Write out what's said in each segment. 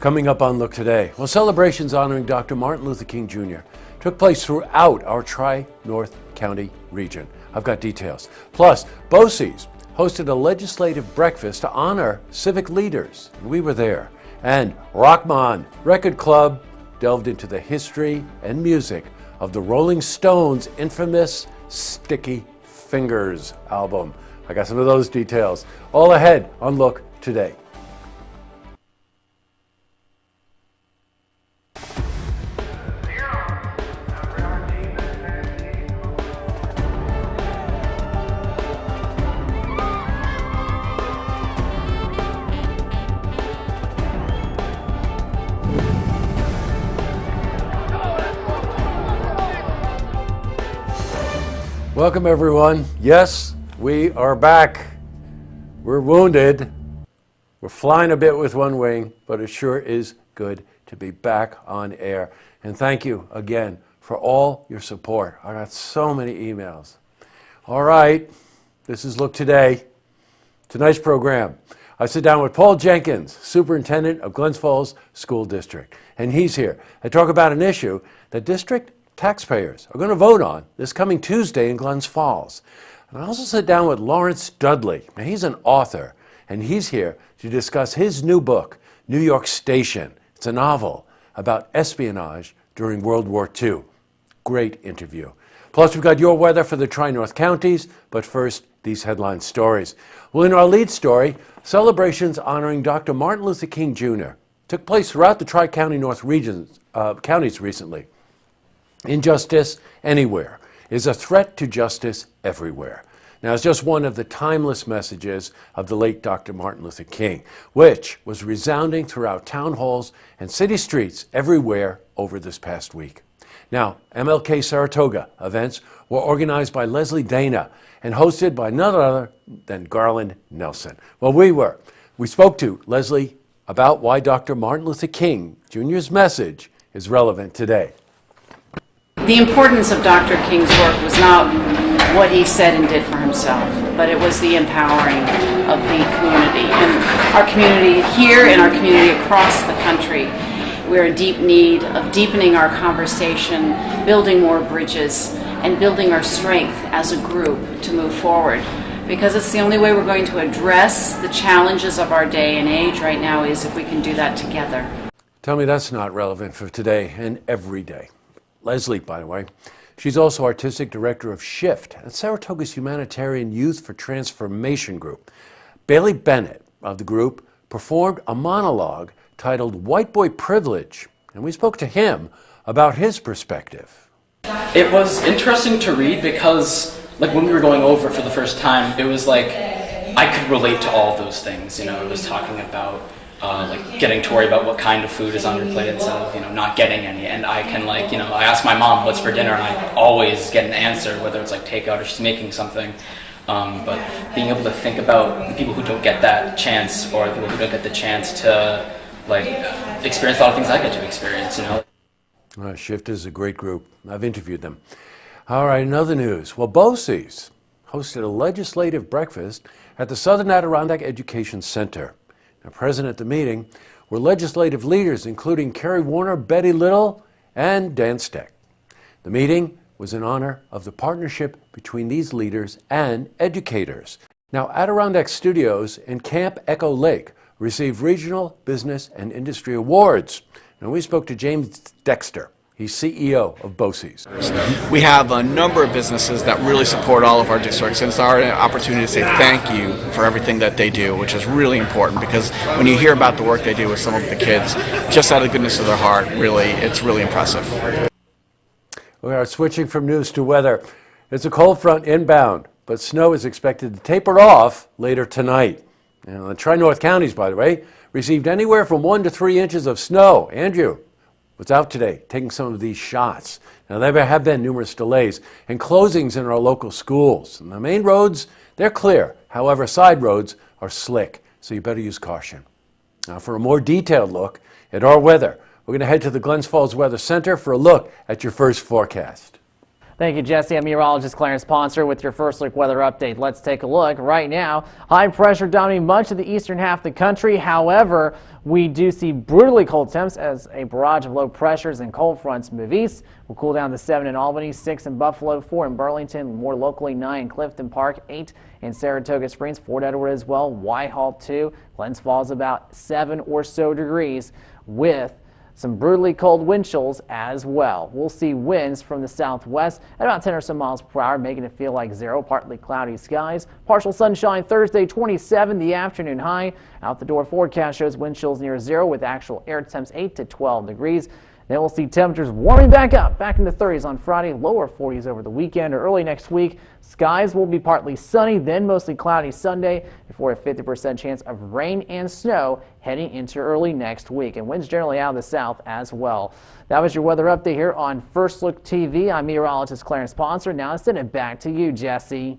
Coming up on Look Today, well, celebrations honoring Dr. Martin Luther King Jr. took place throughout our Tri-North County region. I've got details. Plus, BOCES hosted a legislative breakfast to honor civic leaders. We were there. And Rochmon Record Club delved into the history and music of the Rolling Stones' infamous Sticky Fingers album. I got some of those details. All ahead on Look Today. Welcome everyone. Yes, we are back. We're wounded. We're flying a bit with one wing, but it sure is good to be back on air. And thank you again for all your support. I got so many emails. All right, this is Look Today. Tonight's program, I sit down with Paul Jenkins, Superintendent of Glens Falls School District. And he's here to talk about an issue that district taxpayers are going to vote on this coming Tuesday in Glens Falls. And I also sit down with Lawrence Dudley. Now, he's an author, and he's here to discuss his new book, New York Station. It's a novel about espionage during World War II. Great interview. Plus, we've got your weather for the Tri-North Counties, but first, these headline stories. Well, in our lead story, celebrations honoring Dr. Martin Luther King Jr. took place throughout the Tri-County North regions, counties recently. Injustice anywhere is a threat to justice everywhere. Now, it's just one of the timeless messages of the late Dr. Martin Luther King, which was resounding throughout town halls and city streets everywhere over this past week. Now, MLK Saratoga events were organized by Leslie Dana and hosted by none other than Garland Nelson. Well, we spoke to Leslie about why Dr. Martin Luther King Jr.'s message is relevant today. The importance of Dr. King's work was not what he said and did for himself, but it was the empowering of the community. And our community here and our community across the country, we're in deep need of deepening our conversation, building more bridges, and building our strength as a group to move forward. Because it's the only way we're going to address the challenges of our day and age right now is if we can do that together. Tell me that's not relevant for today and every day. Leslie, by the way, she's also artistic director of SHIFT at Saratoga's Humanitarian Youth for Transformation group. Bailey Bennett of the group performed a monologue titled White Boy Privilege, and we spoke to him about his perspective. It was interesting to read because, like, when we were going over for the first time, it was like I could relate to all those things. You know, it was talking about like getting to worry about what kind of food is on your plate instead of, not getting any. And I can, I ask my mom what's for dinner and I always get an answer, whether it's like takeout or she's making something. But being able to think about the people who don't get that chance, or the people who don't get the chance to experience a lot of things I get to experience, SHIFT is a great group. I've interviewed them. All right, in other news. Well, BOCES hosted a legislative breakfast at the Southern Adirondack Education Center. Now, present at the meeting were legislative leaders including Kerry Warner, Betty Little, and Dan Steck. The meeting was in honor of the partnership between these leaders and educators. Now, Adirondack Studios and Camp Echo Lake received regional business and industry awards. Now, we spoke to James Dexter. He's CEO of BOCES. We have a number of businesses that really support all of our districts, and it's our opportunity to say thank you for everything that they do, which is really important, because when you hear about the work they do with some of the kids, just out of the goodness of their heart, it's really impressive. We are switching from news to weather. It's a cold front inbound, but snow is expected to taper off later tonight. The Tri-North Counties, by the way, received anywhere from 1 to 3 inches of snow. Andrew was out today taking some of these shots. Now, there have been numerous delays and closings in our local schools. And the main roads, they're clear. However, side roads are slick, so you better use caution. Now, for a more detailed look at our weather, we're going to head to the Glens Falls Weather Center for a look at your first forecast. Thank you, Jesse. I'm meteorologist Clarence Ponser with your first look weather update. Let's take a look. Right now, high pressure dominating much of the eastern half of the country. However, we do see brutally cold temps as a barrage of low pressures and cold fronts move east. We'll cool down to 7 in Albany, 6 in Buffalo, 4 in Burlington, more locally 9 in Clifton Park, 8 in Saratoga Springs, Fort Edward as well, Whitehall 2, Glens Falls about 7 or so degrees with some brutally cold wind chills as well. We'll see winds from the southwest at about 10 or so miles per hour, making it feel like 0, partly cloudy skies. Partial sunshine Thursday, 27, the afternoon high. Out the door forecast shows wind chills near 0 with actual air temps 8 to 12 degrees. Then we'll see temperatures warming back up, back in the 30s on Friday, lower 40s over the weekend or early next week. Skies will be partly sunny, then mostly cloudy Sunday before a 50% chance of rain and snow heading into early next week. And winds generally out of the south as well. That was your weather update here on First Look TV. I'm meteorologist Clarence Ponser. Now let's send it back to you, Jesse.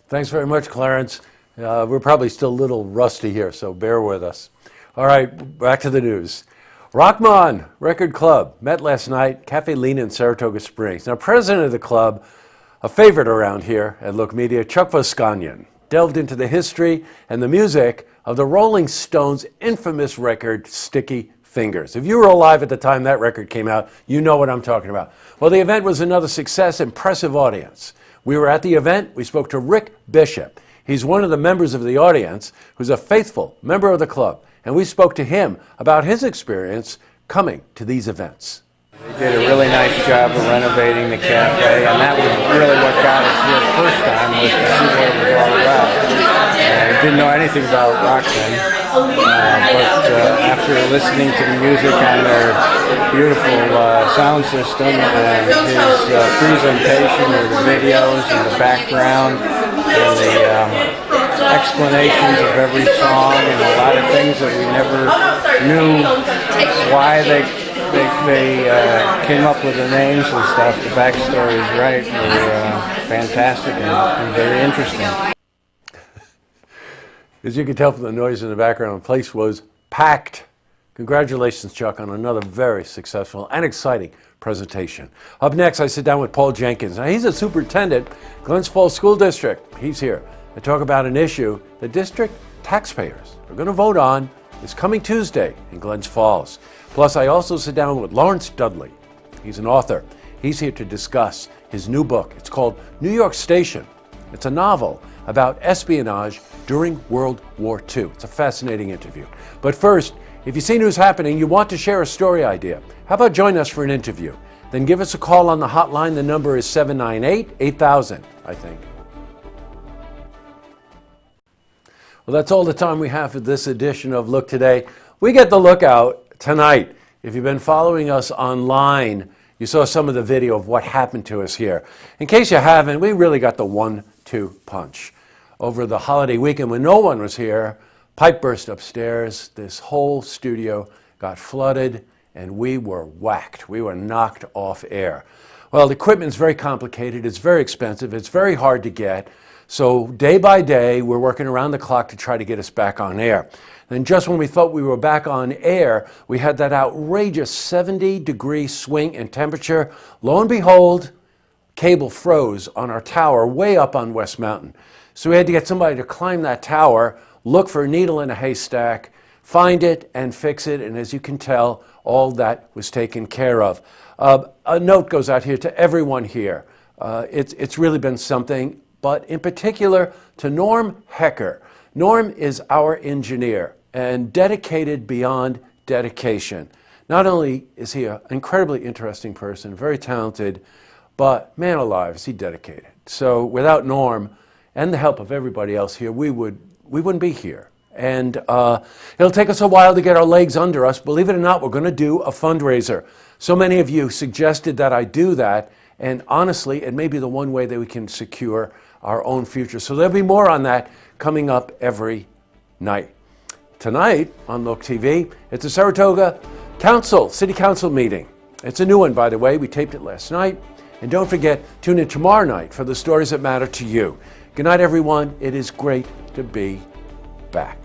Thanks very much, Clarence. We're probably still a little rusty here, so bear with us. All right, back to the news. Rochmon Record Club met last night, Cafe Lena in Saratoga Springs. Now, president of the club, a favorite around here at Look Media, Chuck Voskanyan, delved into the history and the music of the Rolling Stones' infamous record, Sticky Fingers. If you were alive at the time that record came out, you know what I'm talking about. Well, the event was another success, impressive audience. We were at the event. We spoke to Rick Bishop. He's one of the members of the audience who's a faithful member of the club. And we spoke to him about his experience coming to these events. They did a really nice job of renovating the cafe, and that was really what got us here the first time, was to see what it was all about. I didn't know anything about Rochmon, but after listening to the music on their beautiful sound system and his presentation of the videos and the background and the explanations of every song and a lot of things that we never knew why they came up with the names and stuff. The backstory is right. Were fantastic and very interesting. As you can tell from the noise in the background, the place was packed. Congratulations, Chuck, on another very successful and exciting presentation. Up next, I sit down with Paul Jenkins. Now, he's a superintendent, Glens Falls School District. He's here to talk about an issue the district taxpayers are going to vote on this coming Tuesday in Glens Falls. Plus, I also sit down with Lawrence Dudley. He's an author. He's here to discuss his new book. It's called New York Station. It's a novel about espionage during World War II. It's a fascinating interview. But first, if you see news happening, you want to share a story idea, how about join us for an interview? Then give us a call on the hotline. The number is 798-8000, I think. Well, that's all the time we have for this edition of Look Today. We get the lookout tonight. If you've been following us online, you saw some of the video of what happened to us here. In case you haven't, we really got the 1-2 punch. Over the holiday weekend when no one was here, pipe burst upstairs, this whole studio got flooded, and we were whacked. We were knocked off air. Well, the equipment's very complicated, it's very expensive, it's very hard to get. So day by day, we're working around the clock to try to get us back on air. And just when we thought we were back on air, we had that outrageous 70-degree swing in temperature. Lo and behold, cable froze on our tower way up on West Mountain. So we had to get somebody to climb that tower, look for a needle in a haystack, find it and fix it. And as you can tell, all that was taken care of. A note goes out here to everyone here. It's really been something, but in particular to Norm Hecker. Norm is our engineer and dedicated beyond dedication. Not only is he an incredibly interesting person, very talented, but man alive, is he dedicated. So without Norm and the help of everybody else here, we wouldn't be here. And it'll take us a while to get our legs under us. Believe it or not, we're going to do a fundraiser. So many of you suggested that I do that, and honestly, it may be the one way that we can secure our own future. So there'll be more on that coming up every night. Tonight on Look TV, it's a Saratoga City Council meeting. It's a new one, by the way. We taped it last night. And don't forget, tune in tomorrow night for the stories that matter to you. Good night, everyone. It is great to be back.